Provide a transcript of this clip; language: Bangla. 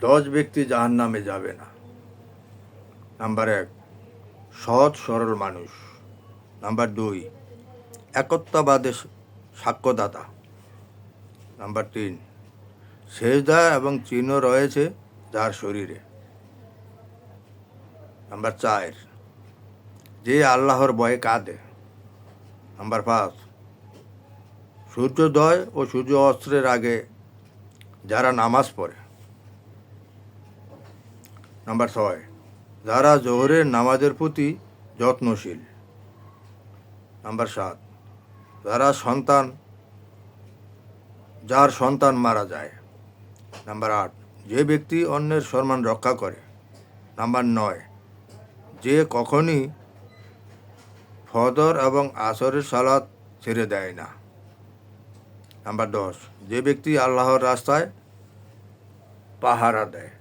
10 ব্যক্তি জাহান্নামে যাবে না। নাম্বার 1, সৎ সরল মানুষ। নাম্বার 2, একত্ববাদে সাক্ষ্যদাতা। নাম্বার 3, সেজদা এবং চিহ্ন রয়েছে যার শরীরে। নাম্বার 4, যে আল্লাহর ভয়ে কাঁদে। নাম্বার 5, সূর্যোদয় ও সূর্য অস্ত্রের আগে যারা নামাজ পড়ে। নাম্বার 6, যারা জোহরের নামাজের প্রতি যত্নশীল। নাম্বার 7, যার সন্তান মারা যায়। নাম্বার 8, যে ব্যক্তি অন্যের সম্মান রক্ষা করে। নাম্বার 9, যে কখনই ফজর এবং আসরের সালাত ছেড়ে দেয় না। নাম্বার 10, যে ব্যক্তি আল্লাহর রাস্তায় পাহারা দেয়।